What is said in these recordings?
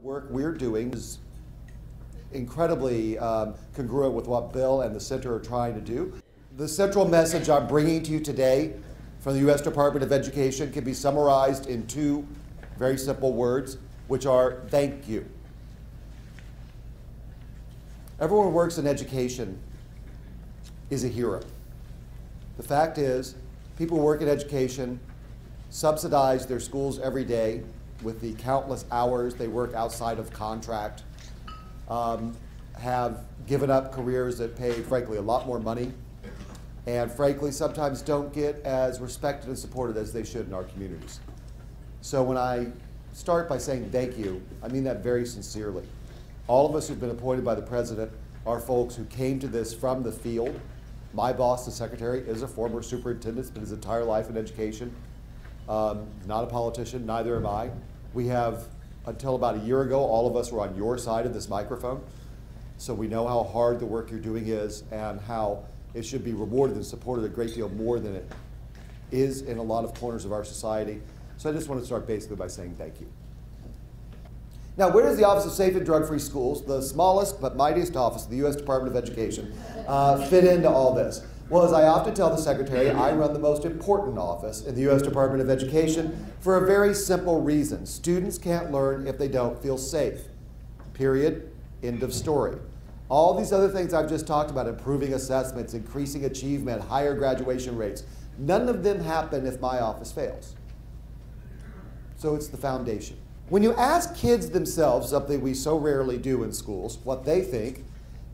Work we're doing is incredibly congruent with what Bill and the Center are trying to do. The central message I'm bringing to you today from the U.S. Department of Education can be summarized in two very simple words, which are thank you. Everyone who works in education is a hero. The fact is, people who work in education subsidize their schools every day with the countless hours they work outside of contract, have given up careers that pay, frankly, a lot more money, and frankly, sometimes don't get as respected and supported as they should in our communities. So when I start by saying thank you, I mean that very sincerely. All of us who've been appointed by the President are folks who came to this from the field. My boss, the Secretary, is a former superintendent, spent his entire life in education. Not a politician, neither am I. We have, until about a year ago, all of us were on your side of this microphone. So we know how hard the work you're doing is and how it should be rewarded and supported a great deal more than it is in a lot of corners of our society. So I just want to start basically by saying thank you. Now, where does the Office of Safe and Drug-Free Schools, the smallest but mightiest office of the U.S. Department of Education, fit into all this? Well, as I often tell the Secretary, I run the most important office in the U.S. Department of Education for a very simple reason. Students can't learn if they don't feel safe. Period. End of story. All these other things I've just talked about, improving assessments, increasing achievement, higher graduation rates, none of them happen if my office fails. So it's the foundation. When you ask kids themselves, something we so rarely do in schools, what they think,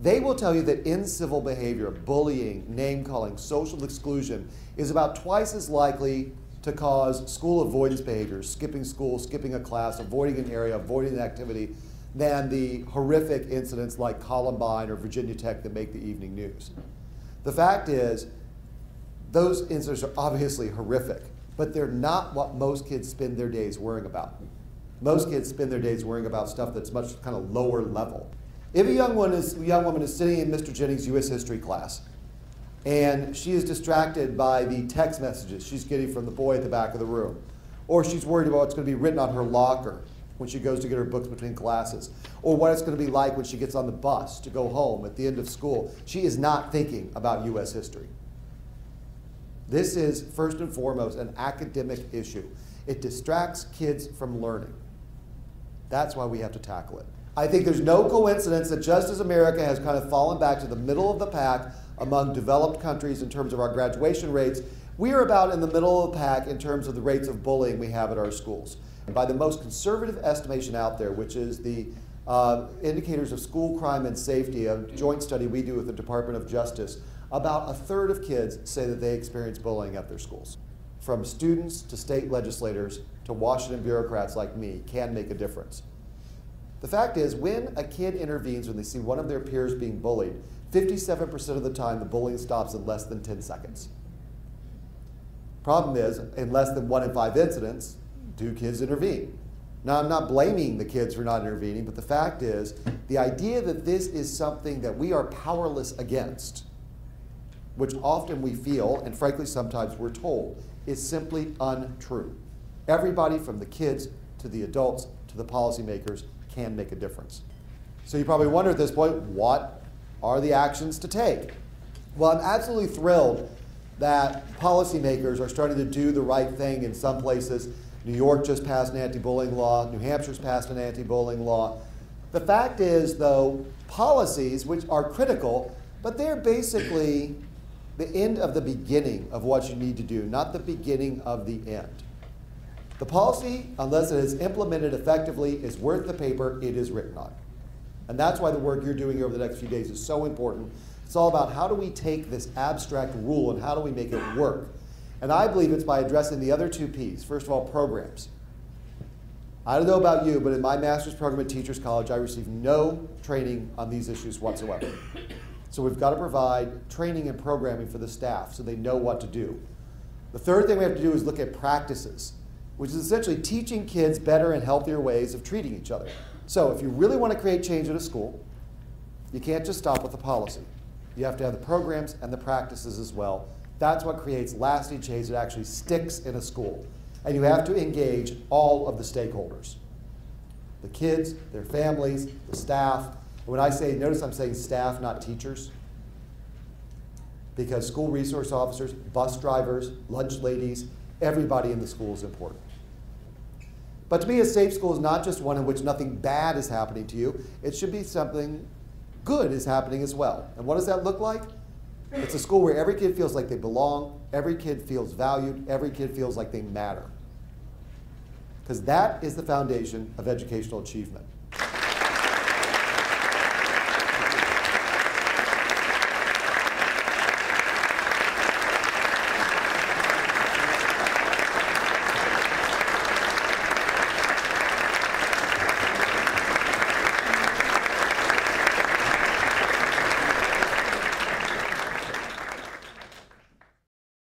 they will tell you that incivil behavior, bullying, name-calling, social exclusion is about twice as likely to cause school avoidance behaviors, skipping school, skipping a class, avoiding an area, avoiding an activity, than the horrific incidents like Columbine or Virginia Tech that make the evening news. The fact is, those incidents are obviously horrific, but they're not what most kids spend their days worrying about. Most kids spend their days worrying about stuff that's much kind of lower level. If a young woman is sitting in Mr. Jennings' U.S. history class, and she is distracted by the text messages she's getting from the boy at the back of the room, or she's worried about what's going to be written on her locker when she goes to get her books between classes, or what it's going to be like when she gets on the bus to go home at the end of school, she is not thinking about U.S. history. This is, first and foremost, an academic issue. It distracts kids from learning. That's why we have to tackle it. I think there's no coincidence that just as America has kind of fallen back to the middle of the pack among developed countries in terms of our graduation rates, we are about in the middle of the pack in terms of the rates of bullying we have at our schools. And by the most conservative estimation out there, which is the indicators of school crime and safety, a joint study we do with the Department of Justice, about a third of kids say that they experience bullying at their schools. From students to state legislators to Washington bureaucrats like me can make a difference. The fact is, when a kid intervenes when they see one of their peers being bullied, 57% of the time the bullying stops in less than 10 seconds. Problem is, in less than 1 in 5 incidents, do kids intervene? Now, I'm not blaming the kids for not intervening, but the fact is, the idea that this is something that we are powerless against, which often we feel, and frankly sometimes we're told, is simply untrue. Everybody from the kids to the adults to the policymakers can make a difference. So you probably wonder at this point, what are the actions to take? Well, I'm absolutely thrilled that policymakers are starting to do the right thing in some places. New York just passed an anti-bullying law. New Hampshire's passed an anti-bullying law. The fact is, though, policies, which are critical, but they're basically the end of the beginning of what you need to do, not the beginning of the end. The policy, unless it is implemented effectively, is worth the paper it is written on. And that's why the work you're doing over the next few days is so important. It's all about how do we take this abstract rule and how do we make it work. And I believe it's by addressing the other two P's. First of all, programs. I don't know about you, but in my master's program at Teachers College, I received no training on these issues whatsoever. So we've got to provide training and programming for the staff so they know what to do. The third thing we have to do is look at practices, which is essentially teaching kids better and healthier ways of treating each other. So if you really want to create change at a school, you can't just stop with the policy. You have to have the programs and the practices as well. That's what creates lasting change that actually sticks in a school. And you have to engage all of the stakeholders. The kids, their families, the staff. When I say, notice I'm saying staff, not teachers. Because school resource officers, bus drivers, lunch ladies, everybody in the school is important. But to me, a safe school is not just one in which nothing bad is happening to you. It should be something good is happening as well. And what does that look like? It's a school where every kid feels like they belong, every kid feels valued, every kid feels like they matter. Because that is the foundation of educational achievement.